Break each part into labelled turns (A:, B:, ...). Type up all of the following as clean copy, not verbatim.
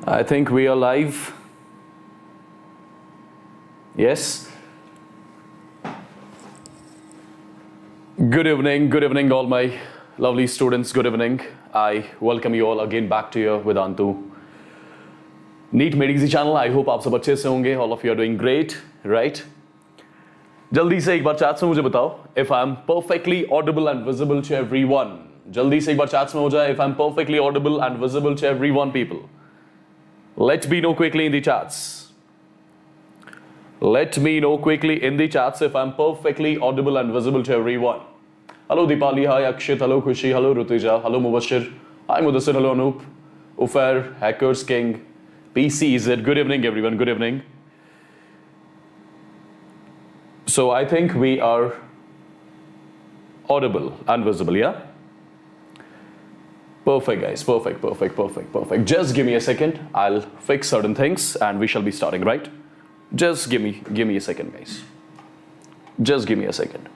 A: I think we are live. Yes. Good evening, all my lovely students. Good evening. I welcome you all again back to your Vedantu NEET Medicine channel. I hope आप सब अच्छे से होंगे. All of you are doing great, right? जल्दी से एक बार chats में मुझे बताओ if I am perfectly audible and visible to everyone. जल्दी से एक बार चैट्स में हो जाए if I am perfectly audible and visible to everyone, people. Let me know quickly in the chats. Let me know quickly in the chats if I'm perfectly audible and visible to everyone. Hello Deepali, hi Akshit, hello Khushi, hello Rutuja, hello Mubashir, hi Mudassir, hello Anup, Ufair, Hackers King, PC is it? Good evening everyone, good evening. So I think we are audible and visible, yeah? Perfect guys, perfect. Just give me a second, I'll fix certain things and we shall be starting, right? Just give me a second guys. Just give me a second.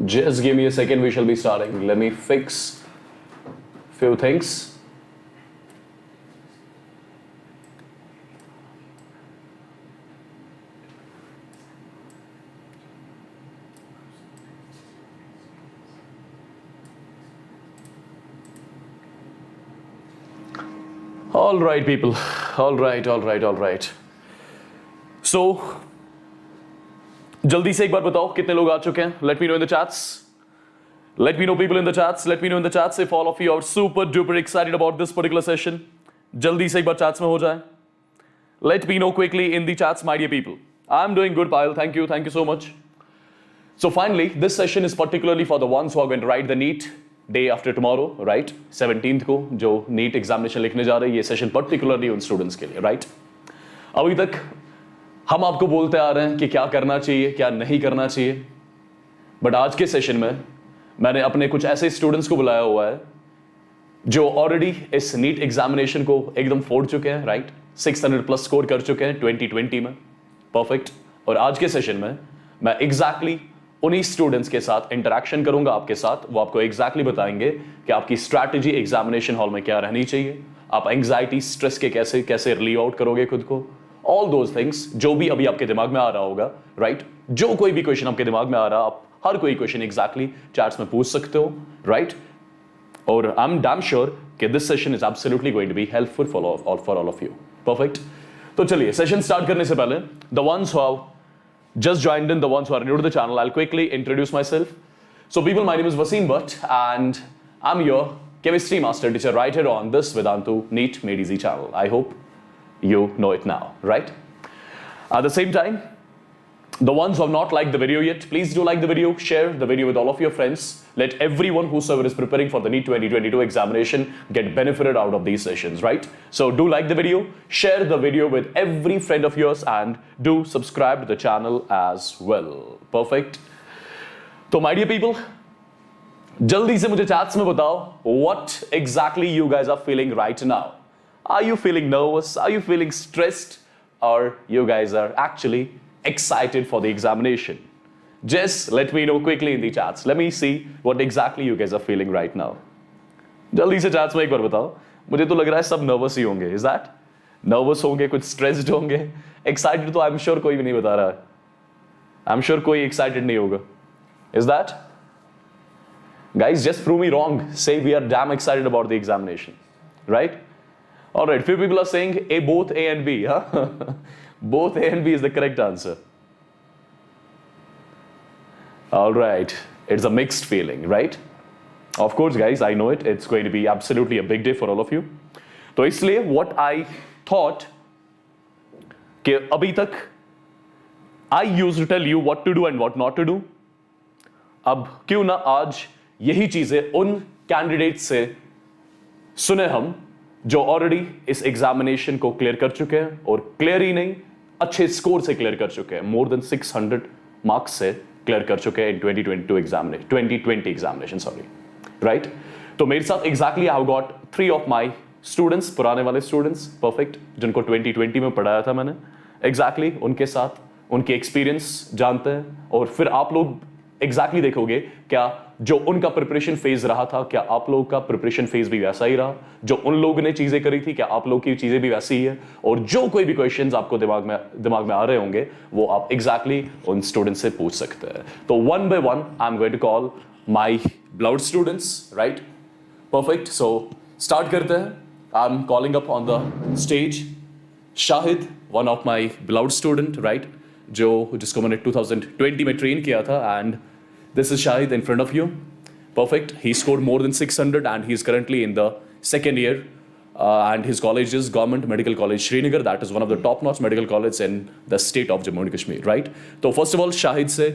A: Just give me a second, we shall be starting. Let me fix few things. All right people, all right. So जल्दी से एक बार बताओ कितने लोग आ चुके हैं. Let me know in the chats. Let me know people in the chats. Let me know in the chats if all of you are super duper excited about this particular session. जल्दी से एक बार chats में हो जाए. Let me know quickly in the chats, my dear people. I'm doing good, Payal. Thank you so much. So finally, this session is particularly for the ones who are going to write the NEET day after tomorrow, right? 17th को जो NEET examination लिखने जा रहे हैं, ये session particularly उन students के लिए, राइट? अभी तक हम आपको बोलते आ रहे हैं कि क्या करना चाहिए, क्या नहीं करना चाहिए, बट आज के सेशन में मैंने अपने कुछ ऐसे स्टूडेंट्स को बुलाया हुआ है जो ऑलरेडी इस NEET एग्जामिनेशन को एकदम फोड़ चुके हैं, राइट? 600 प्लस स्कोर कर चुके हैं 2020 में, परफेक्ट. और आज के सेशन में मैं एग्जैक्टली उन्हीं स्टूडेंट्स के साथ इंटरेक्शन करूंगा आपके साथ. वो आपको एग्जैक्टली बताएंगे कि आपकी स्ट्रैटेजी एग्जामिनेशन हॉल में क्या रहनी चाहिए, आप एंग्जाइटी स्ट्रेस के कैसे रिलीव आउट करोगे खुद को, ऑल दोज थिंग्स जो भी अभी आपके दिमाग में आ रहा होगा, राइट? जो कोई भी क्वेश्चन आपके दिमाग में आ रहा, आप हर कोई क्वेश्चन एग्जैक्टली चैट्स में पूछ सकते हो, राइट? और आई एम डैम श्योर कि this session is absolutely going to be helpful for all of you. Perfect. तो चलिए सेशन स्टार्ट करने से पहले the ones who have just joined in, the ones who are new to the channel, I'll quickly introduce myself. So people, my name is Waseem and I'm your chemistry master teacher right here on this Vedantu NEET Made Easy channel. I hope you know it now, right? At the same time, the ones who have not liked the video yet, please do like the video, share the video with all of your friends. Let everyone whosoever is preparing for the NEET 2022 examination get benefited out of these sessions, right? So do like the video, share the video with every friend of yours and do subscribe to the channel as well. Perfect. So my dear people, jaldi se mujhe chats mein batao what exactly you guys are feeling right now. Are you feeling nervous? Are you feeling stressed? Or you guys are actually excited for the examination? Just let me know quickly in the chats. Let me see what exactly you guys are feeling right now. जल्दी से chats में एक बार बताओ. मुझे तो लग रहा है सब nervous ही होंगे. Is that? Nervous होंगे, कुछ stressed होंगे. Excited तो I'm sure कोई भी नहीं बता रहा है. I'm sure कोई excited नहीं होगा. Is that? Guys, just prove me wrong. Say we are damn excited about the examination. Right? Alright, few people are saying both A and B. Huh? Both A and B is the correct answer. All right, it's a mixed feeling, right? Of course, guys, I know it. It's going to be absolutely a big day for all of you. तो इसलिए what I thought कि अभी तक I used to tell you what to do and what not to do. अब क्यों ना आज यही चीजें उन कैंडिडेट से सुने हम जो ऑलरेडी इस एग्जामिनेशन को क्लियर कर चुके हैं और क्लियर ही नहीं अच्छे स्कोर से क्लियर कर चुके हैं. मोर देन 600 मार्क्स से क्लियर कर चुके हैं इन 2020 एग्जामिनेशन, सॉरी, राइट? तो मेरे साथ exactly I have got 3 of my students, पुराने वाले स्टूडेंट्स, परफेक्ट, जिनको 2020 में पढ़ाया था मैंने, एग्जैक्टली उनके साथ उनके एक्सपीरियंस जानते हैं, और फिर आप लोग एग्जैक्टली देखोगे क्या जो उनका प्रिपरेशन फेज रहा था, क्या आप लोगों का प्रिपरेशन फेज भी वैसा ही रहा, जो उन लोगों ने चीजें करी थी क्या आप लोग की चीजें भी वैसी ही है, और जो कोई भी क्वेश्चंस आपको दिमाग में आ रहे होंगे वो आप एग्जैक्टली उन स्टूडेंट्स से पूछ सकते हैं. तो one by one I am going to call my beloved students, right? Perfect. So start करते हैं. I am calling up on the stage Shahid, one of my beloved student, right, जिसको मैंने 2020 में ट्रेन किया था, and this is Shahid in front of you. Perfect. He scored more than 600 and he is currently in the second year, and his college is Government Medical College Srinagar. That is one of the top-notch medical colleges in the state of Jammu and Kashmir, right? So first of all Shahid से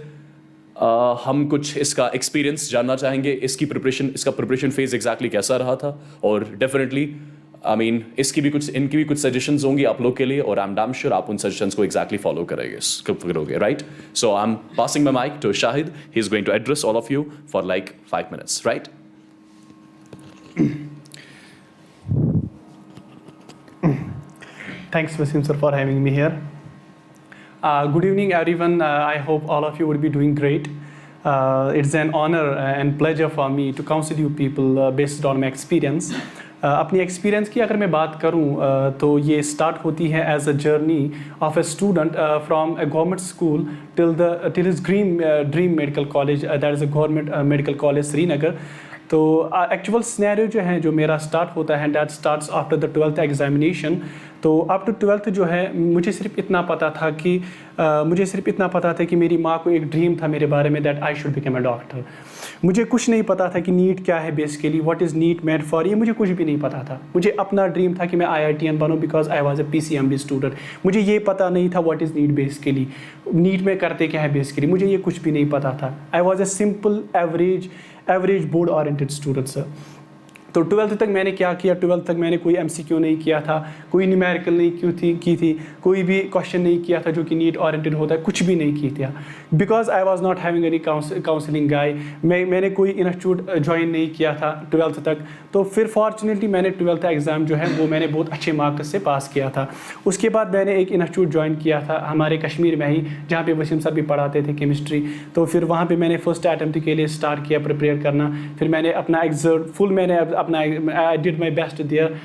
A: हम कुछ इसका experience जानना चाहेंगे, इसका preparation phase exactly कैसा रहा था, और डेफिनेटली इनकी भी कुछ सजेशंस होंगी आप लोग के लिए, और आई एम डैम श्योर आप उन सजेशंस को एग्जैक्टली फॉलो करोगे, right? So I am passing my mic to Shahid. He is going to address all of you for like 5 minutes, right?
B: Thanks, Waseem sir, for having me here. Good evening, everyone. I hope all of you would be doing great. It's an honor and pleasure for me to counsel you people based on my experience. अपनी experience की अगर मैं बात करूं तो ये start होती है as a journey of a student from a government school till his dream medical college, that is a government medical college Srinagar. तो एक्चुअल सिनेरियो जो है जो मेरा स्टार्ट होता है that starts after the 12th examination. तो अप टू 12th जो है मुझे सिर्फ इतना पता था कि मेरी माँ को एक ड्रीम था मेरे बारे में, that I should become a doctor. मुझे कुछ नहीं पता था कि नीट क्या है basically, what is NEET made for, ये मुझे कुछ भी नहीं पता था. मुझे अपना ड्रीम था कि मैं IITian बनूं because I was a PCMB student. मुझे ये पता नहीं था what is NEET basically, NEET में करते क्या है बेसिकली, मुझे ये कुछ भी नहीं पता था. I was a simple average board oriented student sir. तो 12th तक मैंने क्या किया, 12th तक मैंने कोई MCQ नहीं किया था, कोई न्यूमेरिकल नहीं की थी, कोई भी क्वेश्चन नहीं किया था जो कि नीट ओरिएंटेड होता है, कुछ भी नहीं की था. Because I was not having any counselling guy. मैंने कोई इंस्टीट्यूट ज्वाइन नहीं किया था 12th तक. तो फिर फॉर्चुनेटली मैंने 12th एग्ज़ाम जो है वो मैंने बहुत अच्छे मार्क्स से पास किया था. उसके बाद मैंने एक इंस्टीट्यूट ज्वाइन किया था हमारे कश्मीर में ही, जहाँ पे वसीम सर भी पढ़ाते थे केमिस्ट्री. तो फिर वहाँ पे मैंने फर्स्ट अटैम्प्ट के लिए स्टार्ट किया प्रिपेयर करना. फिर मैंने अपना मैंने अपना I did my best there.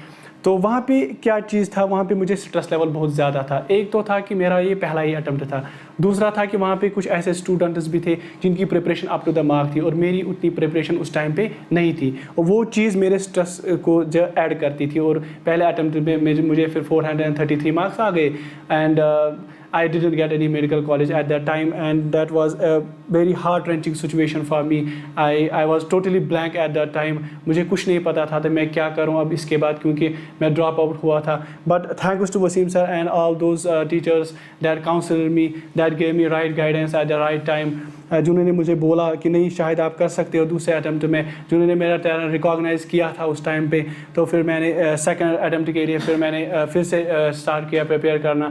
B: तो वहाँ पे क्या चीज़ था, वहाँ पे मुझे स्ट्रेस लेवल बहुत ज़्यादा था. एक तो था कि मेरा ये पहला ही अटैम्प्ट था, दूसरा था कि वहाँ पे कुछ ऐसे स्टूडेंट्स भी थे जिनकी preparation up to the mark थी और मेरी उतनी प्रिपरेशन उस टाइम पे नहीं थी, और वो चीज़ मेरे स्ट्रेस को जो ऐड करती थी. और पहले अटैम्प्ट में मुझे फिर 433 मार्क्स आ गए, and I didn't get any medical college at that time, and that was a very heart-wrenching situation for me. I was totally blank at that time. मुझे कुछ नहीं पता था तो मैं क्या करूँ अब इसके बाद, क्योंकि मैं ड्रॉप आउट हुआ था. But thanks to Waseem sir and all those teachers that counseled me, that gave me right guidance at the right time. जिन्होंने मुझे बोला कि नहीं शायद आप कर सकते हो दूसरे अटैम्प्ट में, जिन्होंने मेरा टैलेंट रिकॉग्नाइज़ किया था उस टाइम पे. तो फिर मैंने सेकंड अटैम्प्ट के लिए फिर मैंने फिर से स्टार्ट किया प्रिपेयर करना.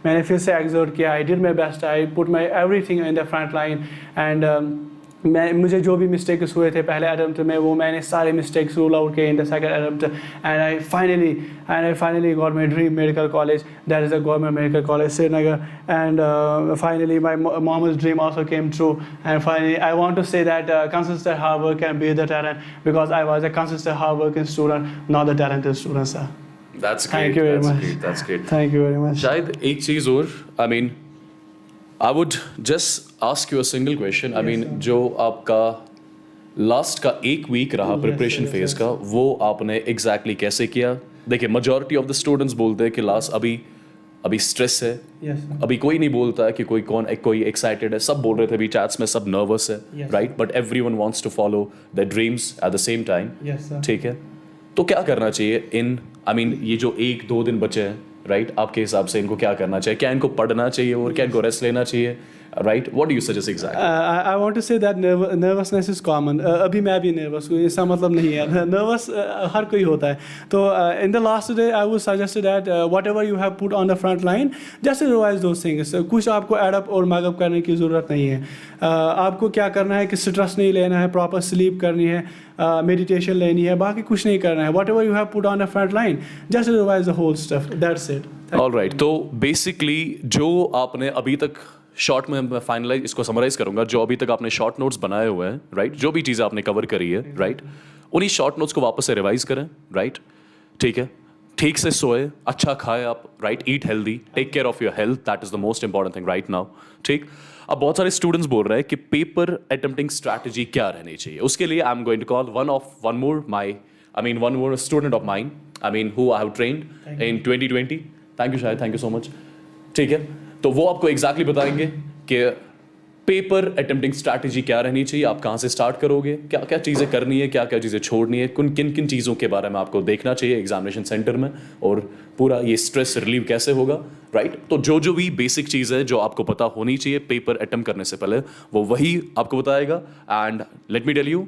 B: मैंने फिर से एग्जर्ट किया. आई did my best, I put my everything in the front line. And मुझे जो भी मिस्टेक्स हुए थे पहले अटैम्प्ट में वो मैंने सारे मिस्टेक्स रूल आउट किए in the second attempt. And I finally got my dream medical college, that is a government medical college Srinagar. And finally my mom's dream also came true. And finally I want to say that consistent hard work can beat the talent, because I was a consistent hard working student, not the talented student sir.
A: That's great.
B: Thank you very much.
A: That's great.
B: Thank you very much.
A: शायद एक चीज़ और, I would just ask you a single question. जो आपका last का एक week रहा preparation phase का, वो आपने एग्जैक्टली कैसे किया? देखिए मेजॉरिटी ऑफ द स्टूडेंट्स बोलते हैं कि लास्ट अभी स्ट्रेस है. अभी कोई नहीं बोलता है कि कोई एक्साइटेड है. सब बोल रहे थे अभी चैट्स में सब नर्वस है, right? But everyone wants to follow their dreams at the same time. ठीक है, तो क्या करना चाहिए ये जो 1-2 दिन बचे हैं, राइट? आपके हिसाब से इनको क्या करना चाहिए? क्या इनको पढ़ना चाहिए और क्या इनको रेस्ट लेना चाहिए, right? What do you suggest exactly?
B: I want to say that nervousness is common. अभी मैं भी नर्वस हूँ, इसका मतलब नहीं है. नर्वस हर कोई होता है. तो in the last day I would suggest that what ever you have put on the front line, just revise those things. कुछ आपको एडअप और मैगअप करने की ज़रूरत नहीं है. आपको क्या करना है कि स्ट्रेस नहीं लेना है, प्रॉपर स्लीप करनी है, मेडिटेशन लेनी है, बाकी कुछ नहीं करना है. Whatever you have put on the front line, just revise the whole stuff, that's it.
A: All right, तो बेसिकली जो आपने अभी तक शॉर्ट में मैं फाइनलाइज इसको समराइज करूंगा, जो अभी तक आपने शॉर्ट नोट्स बनाए हुए हैं, राइट, जो भी चीज़ें आपने कवर करी है, राइट, उन्हीं शॉर्ट नोट्स को वापस से रिवाइज करें, राइट, ठीक है, ठीक से सोए, अच्छा खाए आप, right, eat healthy, take care of your health, that is the most important thing right now, ठीक। अब बहुत सारे स्टूडेंट्स बोल रहे हैं कि पेपर अटेम्प्टिंग स्ट्रैटेजी क्या रहनी चाहिए, उसके लिए I am going to call one more student of mine, who I have trained in 2020. Thank you शायद, thank you so much, ठीक है। तो वो आपको एग्जैक्टली बताएंगे कि पेपर अटेम्प्टिंग स्ट्रैटेजी क्या रहनी चाहिए, आप कहाँ से स्टार्ट करोगे, क्या क्या चीज़ें करनी है, क्या क्या चीज़ें छोड़नी है, किन किन चीज़ों के बारे में आपको देखना चाहिए एग्जामिनेशन सेंटर में, और पूरा ये स्ट्रेस रिलीव कैसे होगा, राइट। तो जो भी बेसिक चीज़ है जो आपको पता होनी चाहिए पेपर अटेम्प्ट करने से पहले, वो वही आपको बताएगा। And let me tell you,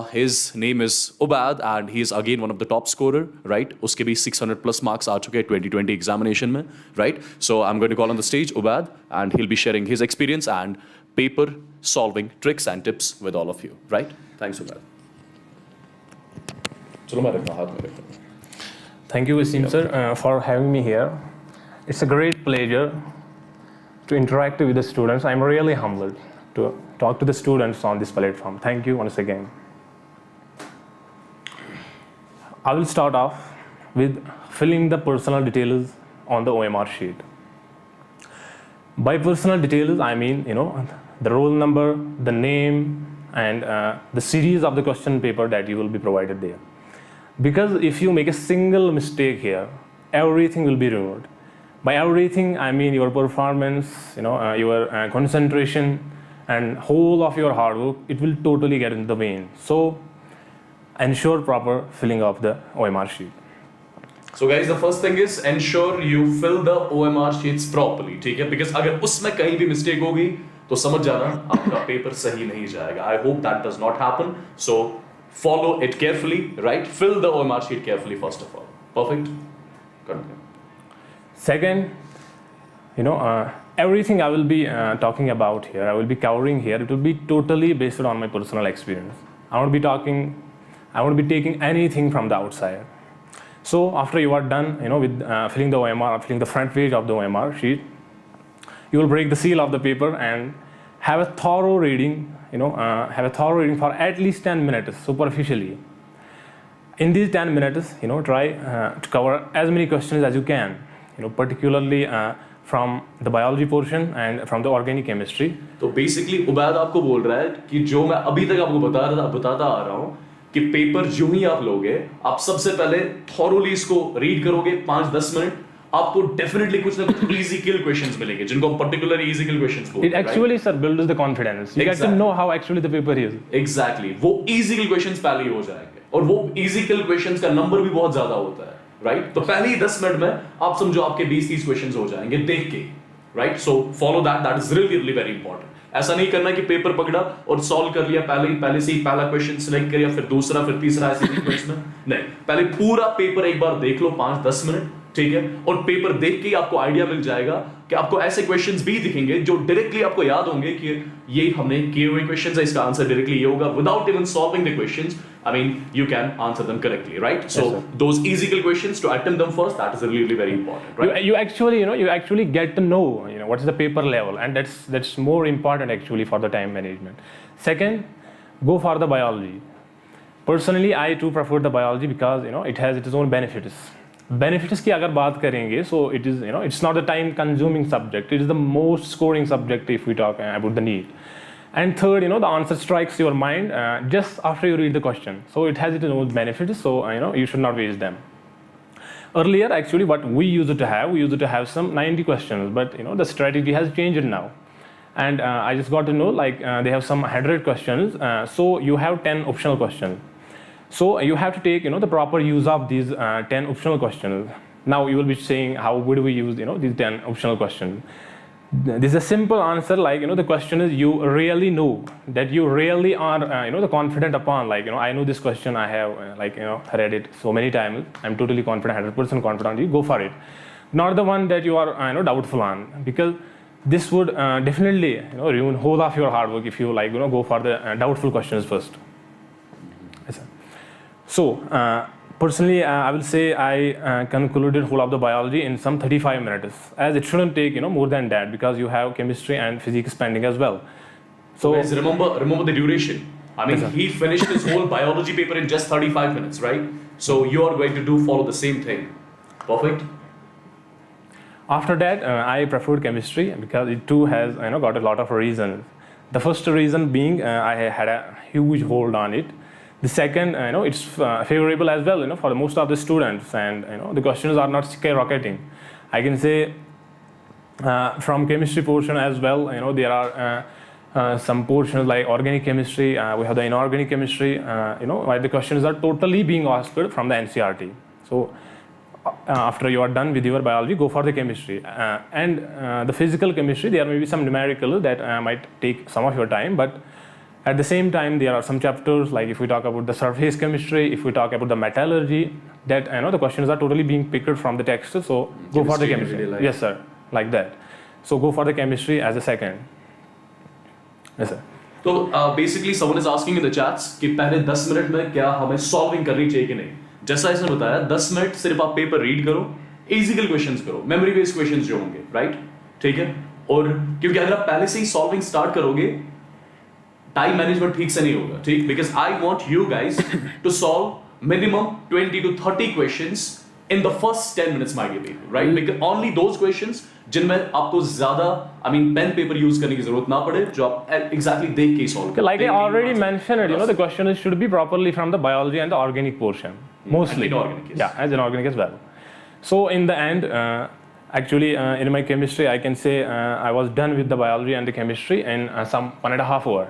A: his name is Ubad and he is again one of the top scorer, right? उसके भी 600 plus marks आ चुके हैं 2020 examination में, right? So I'm going to call on the stage Ubad and he'll be sharing his experience and paper solving tricks and tips with all of you, right? Thanks Ubad. चलो मैं रखता हूँ, हाथ में रखता हूँ।
C: Thank you, Waseem sir, for having me here. It's a great pleasure to interact with the students. I'm really humbled to talk to the students on this platform. Thank you once again. I will start off with filling the personal details on the OMR sheet. By personal details, I mean, the roll number, the name, and the series of the question paper that you will be provided there. Because if you make a single mistake here, everything will be ruined. By everything, I mean your performance, your concentration, and whole of your hard work, it will totally get in the vein. So ensure proper filling of the OMR sheet.
A: So guys, the first thing is ensure you fill the OMR sheets properly, ठीक है, because अगर उसमें कहीं भी mistake होगी तो समझ जाना आपका पेपर सही नहीं जाएगा. I hope that does not happen. So follow it carefully, right? Fill the OMR sheet carefully first of all. Perfect. Continue.
C: Second, everything I will be talking about here, I will be covering here, it will be totally based on my personal experience. I won't be taking anything from the outside. So after you are done, with filling the OMR, filling the front page of the OMR sheet, you will break the seal of the paper and have a thorough reading, for at least 10 minutes superficially. In these 10 minutes, try to cover as many questions as you can, particularly from the biology portion and from the organic chemistry.
A: तो basically Ubaid आपको बोल रहा है कि जो मैं अभी तक आपको बताता आ रहा हूँ कि पेपर जो ही आप लोगे, आप सबसे पहले थॉरोली इसको रीड करोगे 5-10 मिनट, आपको डेफिनेटली कुछ ना कुछ easy kill questions मिलेंगे, जिनको हम particularly easy kill questions बोलते हैं.
C: It actually, sir, builds the confidence. You get to know how actually the paper is.
A: Exactly. वो easy kill questions पहले ही हो जाएंगे, और वो easy kill questions का नंबर भी बहुत ज्यादा होता है, राइट? तो पहले ही 10 मिनट में आप समझो आपके 20-30 क्वेश्चंस हो जाएंगे देख के, right? So follow that is really very important. ऐसा नहीं करना कि पेपर पकड़ा और सॉल्व कर लिया पहले से ही पहला क्वेश्चन सिलेक्ट किया, फिर दूसरा, फिर तीसरा, ऐसे सीक्वेंस में नहीं. पहले पूरा पेपर एक बार देख लो 5-10 मिनट, ठीक है, और पेपर देख के ही आपको आइडिया मिल जाएगा कि आपको ऐसे क्वेश्चंस भी दिखेंगे जो डायरेक्टली आपको याद होंगे कि ये हमने किए हुए क्वेश्चंस है, इसका आंसर डायरेक्टली ये होगा. Without even solving the questions, you can answer them correctly, right? So
C: yes,
A: those easy kill questions, to attempt them first, that is really very important, right?
C: You actually get to know, what is the paper level, and that's more important actually for the time management. Second, go for the biology. Personally, I too prefer the biology because it has its own benefits. Benefits की अगर बात करेंगे, so it is it's not the time consuming subject. It is the most scoring subject if we talk about the NEET. And third, the answer strikes your mind just after you read the question. So it has its own benefits, so you should not waste them. Earlier, actually, what we used to have some 90 questions, but the strategy has changed now. And I just got to know, they have some 100 questions, so you have 10 optional questions. So you have to take the proper use of these 10 optional questions. Now you will be saying, how would we use these 10 optional questions? This is a simple answer, the question is, you really know that you really are the confident upon, I know this question, I have read it so many times, I'm totally confident, 100% confident, you go for it. Not the one that you are doubtful on, because this would definitely ruin whole of your hard work if you go for the doubtful questions first. Yes, sir. So Personally, I will say I concluded whole of the biology in some 35 minutes, as it shouldn't take more than that, because you have chemistry and physics pending as well. So
A: guys, remember the duration. I mean,
C: Yes, sir.
A: he finished his whole biology paper in just 35 minutes, right? So you are going to follow the same thing. Perfect.
C: after that, I preferred chemistry because it too has got a lot of reasons. The first reason being I had a huge hold on it. The second, it's favorable as well, for most of the students, and the questions are not skyrocketing. I can say from chemistry portion as well, there are some portions like organic chemistry. We have the inorganic chemistry. Where the questions are totally being asked from the NCRT. So after you are done with your biology, go for the chemistry and the physical chemistry. There may be some numerical that might take some of your time, but at the same time, there are some chapters, like if we talk about the surface chemistry, if we talk about the metallurgy, that the questions are totally being picked from the text. So go for the chemistry.
A: Really like.
C: Yes, sir, like that. So go for the chemistry as a second. Yes, sir.
A: So basically, someone is asking in the chats कि पहले 10 minute में क्या हमें solving करनी चाहिए कि नहीं. जैसा इसने बताया, 10 मिनट सिर्फ आप पेपर रीड करो, इजिकल क्वेश्चंस करो, मेमोरी बेस्ड क्वेश्चंस जो होंगे, राइट? ठीक है. और क्योंकि अगर आप पहले से ही सॉल्विंग स्टार्ट करोगे, टाइम मैनेजमेंट ठीक से नहीं होगा, ठीक? Because I want you guys to solve minimum 20 to 30 questions in the first 10 minutes my dear people, right? Because only those questions जिनमें आपको ज़्यादा पेन पेपर यूज करने की जरूरत ना पड़े, जो आप exactly देख के solve करें.
C: Like I already mentioned it, the question should be properly from the biology and the organic portion, mostly.
A: And inorganic, yes.
C: Yeah, as inorganic as well. So in the end, actually in my chemistry, I can say I was done with the biology and the chemistry in some 1.5 hours.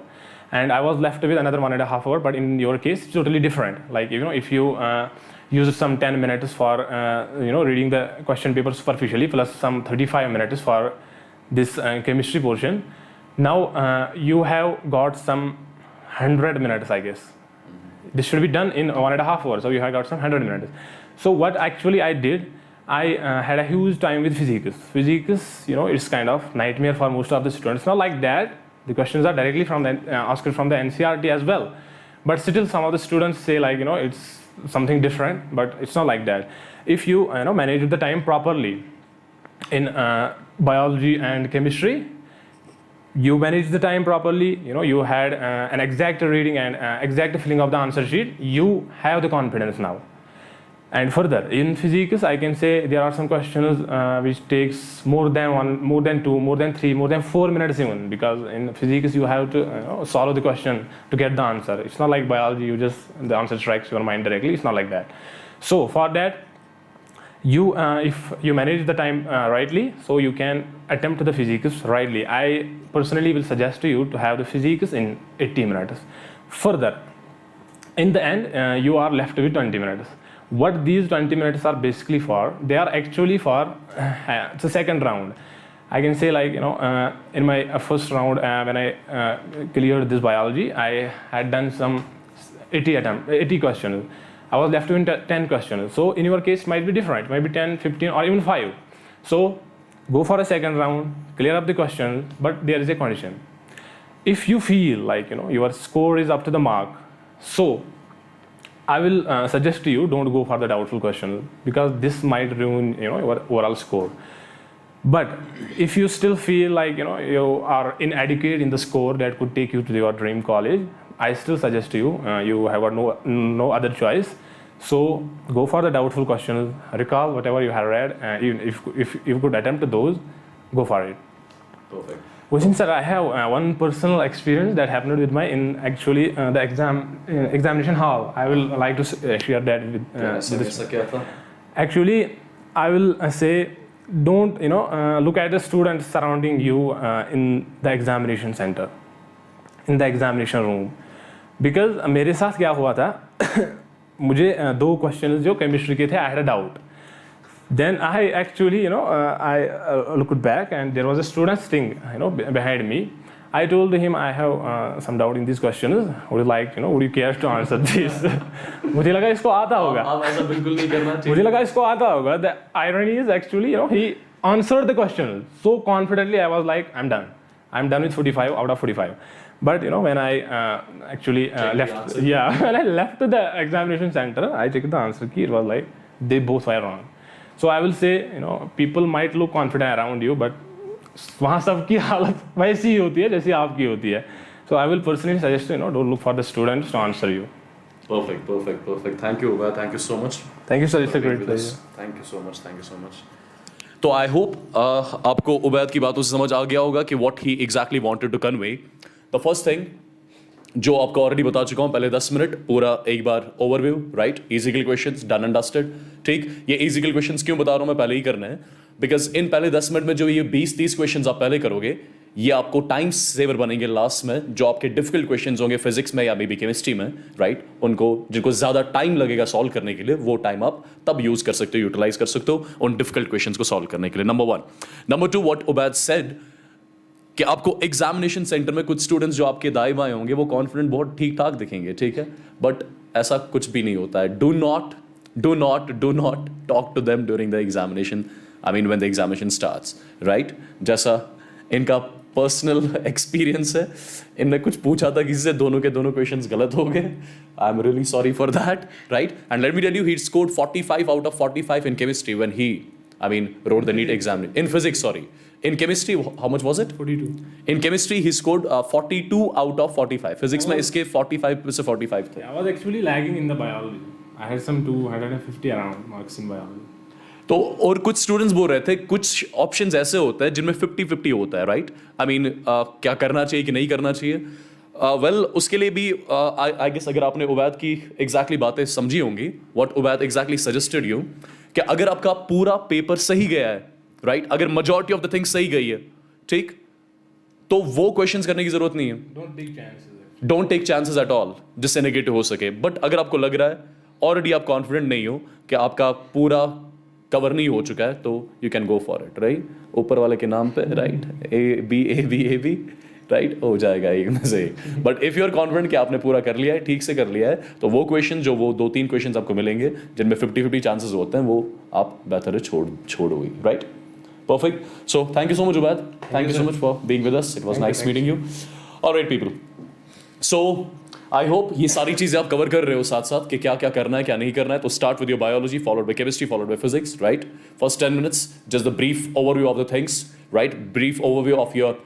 C: And I was left with another 1.5 hours, but in your case, it's totally different. Like, if you use some 10 minutes for, reading the question paper superficially, plus some 35 minutes for this chemistry portion, now you have got some 100 minutes, I guess. This should be done in 1.5 hours, so you have got some 100 minutes. So what actually I did, I had a huge time with physics. Physics, it's kind of nightmare for most of the students. Not like that. The questions are directly from the asked from the NCRT as well, but still some of the students say like it's something different, but it's not like that. If you manage the time properly in biology and chemistry, you manage the time properly. You had an exact reading and exact filling of the answer sheet. You have the confidence now. And further, in physics, I can say there are some questions which takes more than 1, more than 2, more than 3, more than 4 minutes even, because in physics you have to solve the question to get the answer. It's not like biology, the answer strikes your mind directly. It's not like that. So for that, if you manage the time rightly, so you can attempt the physics rightly. I personally will suggest to you to have the physics in 80 minutes. Further, in the end, you are left with 20 minutes. What these 20 minutes are basically for, they are actually for the second round. I can say like, in my first round, when I cleared this biology, I had done some 80 questions. I was left with 10 questions. So in your case, it might be different. It might be 10, 15, or even 5. So go for a second round, clear up the questions, but there is a condition. If you feel like, your score is up to the mark, so I will suggest to you, don't go for the doubtful questions, because this might ruin your overall score. But if you still feel like you are inadequate in the score that could take you to your dream college, I still suggest to you, you have got no other choice. So go for the doubtful questions, recall whatever you have read, and even if you could attempt those, go for it.
A: Perfect.
C: Waseem sir, I have one personal experience that happened with in actually the examination hall. I will like to share that with this. Actually, I will say, don't look at the students surrounding you in the examination center, in the examination room, because मेरे साथ क्या हुआ था मुझे 2 questions जो chemistry के थे, I had a doubt. Then I actually, I looked back and there was a student sitting, behind me. I told him I have some doubt in these questions. Would you care to answer this? मुझे लगा इसको आता होगा.
A: आप ऐसा बिल्कुल नहीं करना चाहिए.
C: मुझे लगा इसको आता होगा. The irony is actually, he answered the question so confidently. I was like, I'm done with 45 out of 45. But when I actually left, when I left the examination center, I checked the answer key. It was like they both were wrong. So I will say, people might look confident around you, but वहाँ सबकी हालत वैसी ही होती है जैसी आपकी होती है. So I will personally suggest don't look for the students to answer you.
A: Perfect. Thank you, Ubad. Thank you so much.
C: Thank you, sir. It's a great pleasure.
A: Thank you so much. तो I hope आपको उबैद की बातों से समझ आ गया होगा कि what he exactly wanted to convey. The first thing जो आपको ऑलरेडी बता चुका हूं पहले 10 मिनट पूरा एक बार ओवरव्यू, राइट. इजिकल क्वेश्चंस डन एंड डस्टेड. ठीक, ये इजिकल क्वेश्चंस क्यों बता रहा हूं मैं पहले ही करना है बिकॉज इन पहले 10 मिनट में जो ये 20-30 क्वेश्चंस आप पहले करोगे ये आपको टाइम सेवर बनेंगे लास्ट में. जो आपके डिफिकल्ट क्वेश्चंस होंगे फिजिक्स में या मे बी केमिस्ट्री में, राइट, उनको जिनको ज्यादा टाइम लगेगा सॉल्व करने के लिए वो टाइम आप तब यूज कर सकते हो, यूटिलाइज कर सकते हो उन डिफिकल्ट क्वेश्चंस को सॉल्व करने के लिए. Number 1. Number 2, what Ubaid said कि आपको एग्जामिनेशन सेंटर में कुछ स्टूडेंट्स जो आपके दाएं बाएं होंगे वो कॉन्फिडेंट बहुत ठीक ठाक दिखेंगे, ठीक है, बट ऐसा कुछ भी नहीं होता है. Do not talk to them during the examination, I mean when the examination starts, right. जैसा इनका पर्सनल एक्सपीरियंस है, इनने कुछ पूछा था किसी से, दोनों के दोनों क्वेश्चंस गलत हो गए. I am really sorry for that, right. And let me tell you he scored 45 out of 45 in chemistry when he wrote the NEET exam. In physics, sorry. In chemistry, how much was it?
B: 42.
A: In chemistry, he scored 42 out of 45. Physics में इसके 45 में से 45 थे.
C: I was actually lagging in the biology. I had some 250 around marks in biology.
A: तो और कुछ students बोल रहे थे कुछ ऑप्शंस ऐसे होते हैं जिनमें 50-50 होता है, राइट. आई मीन क्या करना चाहिए कि नहीं करना चाहिए. वेल उसके लिए भी आई गेस अगर आपने उबैद की एग्जैक्टली बातें समझी होंगी, what Ubaid exactly suggested you, कि अगर आपका पूरा पेपर सही गया है, राइट, अगर मेजॉरिटी ऑफ द थिंग्स सही गई है, ठीक, तो वो क्वेश्चंस करने की जरूरत नहीं है. Don't take chances at all जिससे नेगेटिव हो सके. बट अगर आपको लग रहा है ऑलरेडी आप कॉन्फिडेंट नहीं हो कि आपका पूरा कवर नहीं हो चुका है, तो you can go for it, right. ऊपर वाले के नाम पे, राइट, ए बी राइट हो जाएगा एक में से. But if you are confident कि आपने पूरा कर लिया है, ठीक से कर लिया है, तो वो क्वेश्चन जो वो 2-3 क्वेश्चन आपको मिलेंगे जिनमें 50-50 चांसेस होते हैं वो आप बेहतर है छोड़ोगे, right. Perfect. So thank you so much Ubaid, thank you so much for being with us. It was nice meeting you. Alright people, so I hope ये सारी चीजें आप कवर कर रहे हो साथ साथ कि क्या क्या करना है क्या नहीं करना है. तो start with your biology, followed by chemistry, followed by physics, right. First 10 minutes just the brief overview of the things, right. Brief overview of your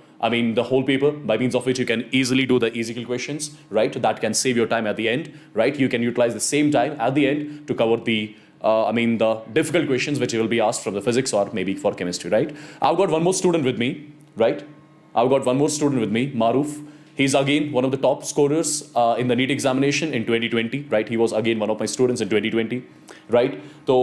A: the whole paper, by means of which you can easily do the easy questions, right? That can save your time at the end, right? You can utilize the same time at the end to cover the, the difficult questions which will be asked from the physics or maybe for chemistry, right? I've got one more student with me, right? Maruf. He's again one of the top scorers in the NEET examination in 2020, right? He was again one of my students in 2020, right? So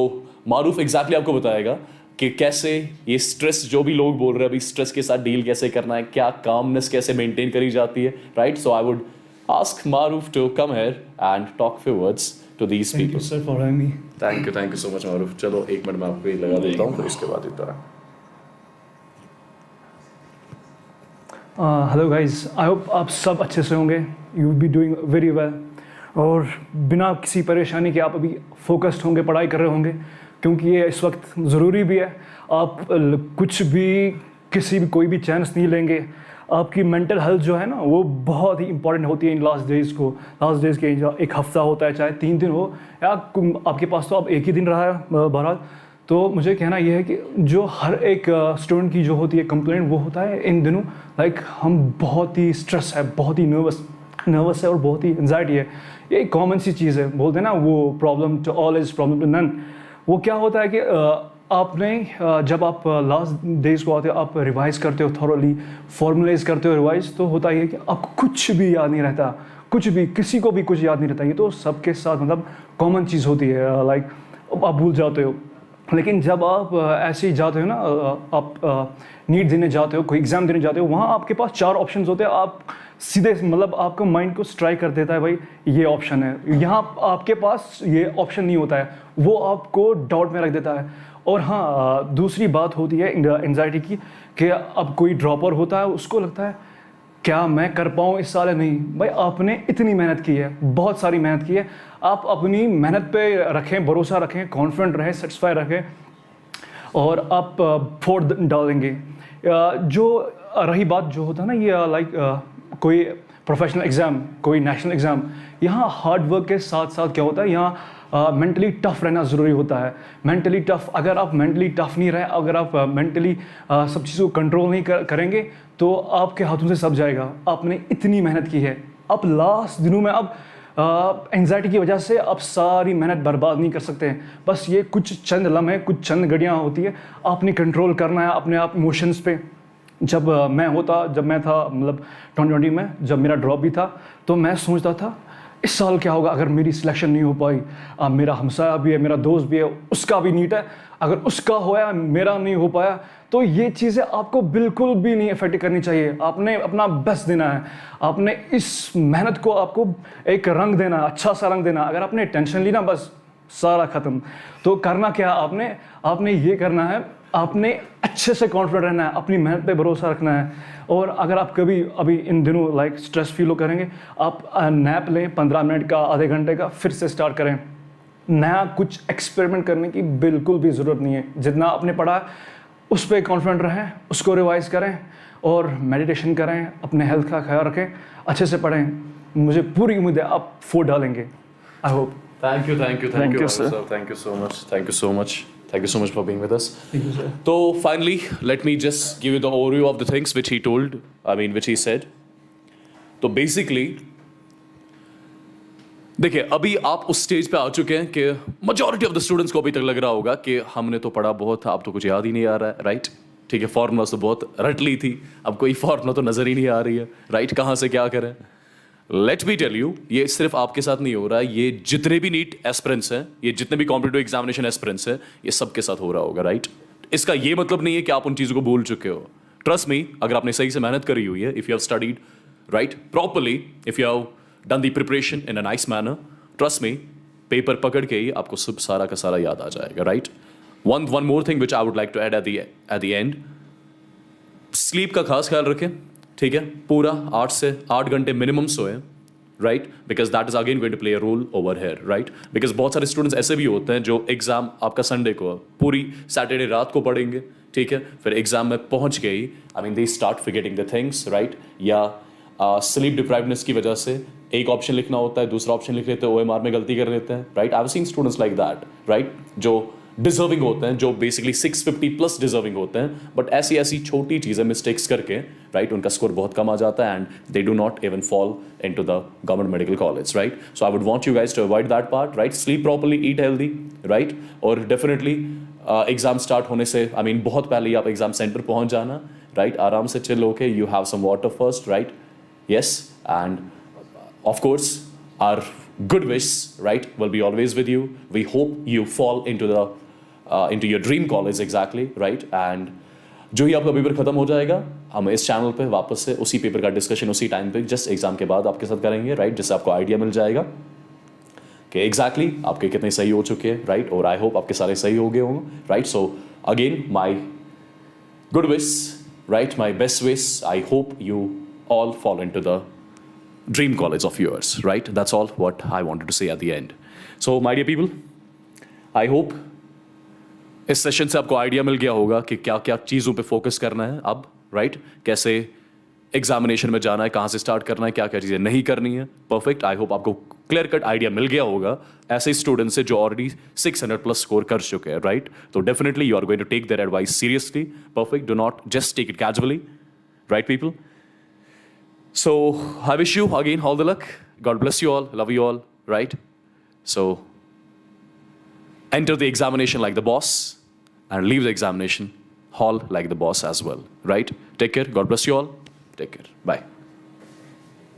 A: Maruf exactly आपको बताएगा कि कैसे ये stress जो भी लोग बोल रहे हैं अभी स्ट्रेस के साथ डील कैसे करना है, क्या कामनेस कैसे मेंटेन करी जाती है, right. So I would ask Maroof to come here and talk few words to these people.
B: Thank you sir for having me.
A: Thank you so much Maroof. चलो 1 मिनट में आपको ये लगा देता हूँ, फिर उसके बाद इतना.
B: हेलो गाइस, आई होप आप सब अच्छे से होंगे. You be doing very well और बिना किसी परेशानी के आप अभी फोकस्ड होंगे, पढ़ाई कर रहे होंगे, क्योंकि ये इस वक्त ज़रूरी भी है. आप कुछ भी कोई भी चांस नहीं लेंगे. आपकी मेंटल हेल्थ जो है ना वो बहुत ही इंपॉर्टेंट होती है इन लास्ट डेज़ के. एक हफ्ता होता है, चाहे 3 दिन हो या आपके पास तो अब एक ही दिन रहा है बहरहाल. तो मुझे कहना यह है कि जो हर एक स्टूडेंट की जो होती है कंप्लेंट वो होता है इन दिनों, लाइक हम बहुत ही स्ट्रेस है, बहुत ही नर्वस है और बहुत ही एंजाइटी है. ये एक कॉमन सी चीज़ है, बोलते हैं ना वो problem to all is problem to none. वो क्या होता है कि आपने जब आप लास्ट डेज को आते हो, आप रिवाइज़ करते हो, थॉरली फॉर्मुलाइज करते हो रिवाइज, तो होता ही है कि आपको कुछ भी याद नहीं रहता, कुछ भी किसी को भी कुछ याद नहीं रहता. ये तो सबके साथ मतलब कॉमन चीज़ होती है, लाइक आप भूल जाते हो. लेकिन जब आप ऐसे ही जाते हो ना, आप नीट देने जाते हो, कोई एग्ज़ाम देने जाते हो, वहाँ आपके पास 4 ऑप्शंस होते हैं. आप सीधे मतलब आपका माइंड को स्ट्राइक कर देता है भाई ये ऑप्शन है. यहाँ आपके पास ये ऑप्शन नहीं होता है, वो आपको डाउट में रख देता है. और हाँ, दूसरी बात होती है एंजाइटी की कि अब कोई ड्रॉपर होता है, उसको लगता है क्या मैं कर पाऊँ इस साल. नहीं भाई, आपने इतनी मेहनत की है, बहुत सारी मेहनत की है. आप अपनी मेहनत पे रखें, भरोसा रखें, कॉन्फिडेंट रहें, सेटिस्फाई रखें और आप फोड़ डालेंगे. जो रही बात जो होता है ना ये लाइक कोई
D: प्रोफेशनल एग्ज़ाम, कोई नेशनल एग्ज़ाम, यहाँ हार्ड वर्क के साथ साथ क्या होता है, यहाँ मेंटली टफ रहना ज़रूरी होता है। मेंटली टफ, अगर आप मेंटली टफ नहीं रहे, अगर आप मेंटली सब चीज़ों को कंट्रोल नहीं करेंगे तो आपके हाथों से सब जाएगा। आपने इतनी मेहनत की है, अब लास्ट दिनों में अब एंजाइटी की वजह से आप सारी मेहनत बर्बाद नहीं कर सकते हैं। बस ये कुछ चंद लम्हे, कुछ चंद घड़ियाँ होती है, आपने कंट्रोल करना है अपने आप इमोशंस पे। जब मैं था मतलब 2020 में, जब मेरा ड्रॉप भी था, तो मैं सोचता था इस साल क्या होगा अगर मेरी सिलेक्शन नहीं हो पाई। मेरा हमसाया भी है, मेरा दोस्त भी है, उसका भी नीट है, अगर उसका होया मेरा नहीं हो पाया, तो ये चीज़ें आपको बिल्कुल भी नहीं अफेक्ट करनी चाहिए। आपने अपना बेस्ट देना है, आपने इस मेहनत को आपको एक रंग देना, अच्छा सा रंग देना। अगर आपने टेंशन ली ना, बस सारा ख़त्म। तो करना क्या, आपने ये करना है, आपने अच्छे से कॉन्फिडेंट रहना है, अपनी मेहनत पे भरोसा रखना है। और अगर आप कभी अभी इन दिनों स्ट्रेस फील करेंगे, आप नैप लें 15 मिनट का, आधे घंटे का, फिर से स्टार्ट करें। नया कुछ एक्सपेरिमेंट करने की बिल्कुल भी ज़रूरत नहीं है। जितना आपने पढ़ा उस पर कॉन्फिडेंट रहें, उसको रिवाइज करें और मेडिटेशन करें, अपने हेल्थ का ख्याल रखें, अच्छे से पढ़ें। मुझे पूरी उम्मीद है आप 4 डालेंगे। I hope.
A: Thank you
D: sir.
A: Thank you so much for being with us.
D: Thank you, sir.
A: So finally, let me just give you the overview of the things which he said. तो basically, देखिए अभी आप उस stage पे आ चुके हैं कि majority of the students को अभी तक लग रहा होगा कि हमने तो पढ़ा बहुत था, अब तो कुछ याद ही नहीं आ रहा है, राइट? ठीक है, फॉर्मूला तो बहुत रट ली थी, अब कोई फॉर्मूला तो नजर ही नहीं आ रही है, राइट? कहाँ से क्या करें? लेट मी टेल यू, ये सिर्फ आपके साथ नहीं हो रहा है, ये जितने भी नीट एस्पिरेंट्स हैं, ये जितने भी कॉम्पिटिटिव एग्जामिनेशन एस्पिरेंट्स हैं, ये सबके साथ हो रहा होगा, राइट? इसका ये मतलब नहीं है कि आप उन चीज़ों को भूल चुके हो। ट्रस्ट मी, अगर आपने सही से मेहनत करी हुई है, if you have studied right properly, if you have done the preparation in a nice manner, trust me, paper पकड़ के ही आपको सब सारा का सारा याद आ जाएगा, right? One more thing which I would like to add at the end, sleep का खास ख्याल रखें, ठीक है? पूरा 8 से 8 घंटे मिनिमम सोए, right? Because that is again going to play a role over here, right? Because बहुत सारे स्टूडेंट्स ऐसे भी होते हैं जो एग्जाम आपका संडे को, पूरी सैटरडे रात को पढ़ेंगे, ठीक है? फिर एग्जाम में पहुंच गई, I mean they start forgetting the things, right? या स्लीप डिप्राइवनेस की वजह से एक ऑप्शन लिखना होता है, दूसरा ऑप्शन लिख लेते हैं, OMR में गलती कर लेते हैं, right? I have seen students like that, right? जो डिजर्विंग होते हैं, जो बेसिकली 650 प्लस डिजर्विंग होते हैं, बट ऐसी छोटी चीज़ें मिस्टेक्स करके, राइट, उनका स्कोर बहुत कम आ जाता है and they do not even fall into the government medical college, right? So I would want you guys to avoid that part, right? Sleep properly, eat healthy, right? और definitely exam start होने से, I mean बहुत पहले ही आप exam centre पहुंच जाना, right? आराम से चिल होके, you have some water first, right? Yes, and of course, our good wish, right, will be always with you. We hope you fall into your dream college exactly, right? And जो ही आपका paper खत्म हो जाएगा, हम इस channel पे वापस से उसी पेपर का डिस्कशन उसी टाइम पे जस्ट एग्जाम के बाद आपके साथ करेंगे, राइट? जिससे आपको आइडिया मिल जाएगा कि एग्जैक्टली आपके कितने सही हो चुके हैं, राइट? और आई होप आपके सारे सही हो गए होंगे, right? So again my good wish, right? My best wish, I hope you all fall into the dream college of yours, right? That's all what I wanted to say at the end. So my dear people, I hope इस session से आपको idea मिल गया होगा कि क्या क्या चीज़ों पे फोकस करना है अब, राइट? कैसे एग्जामिनेशन में जाना है, कहाँ से स्टार्ट करना है, क्या क्या चीज़ें नहीं करनी है। परफेक्ट, आई होप आपको क्लियर कट आइडिया मिल गया होगा ऐसे स्टूडेंट से जो ऑलरेडी 600 प्लस स्कोर कर चुके हैं, राइट? तो definitely you are going to take their advice seriously. Perfect, do not just take it casually, right people? So I wish you again all the luck. God bless you all. Love you all. Right? So enter the examination like the boss and leave the examination hall like the boss as well. Right? Take care. God bless you all. Take care. Bye.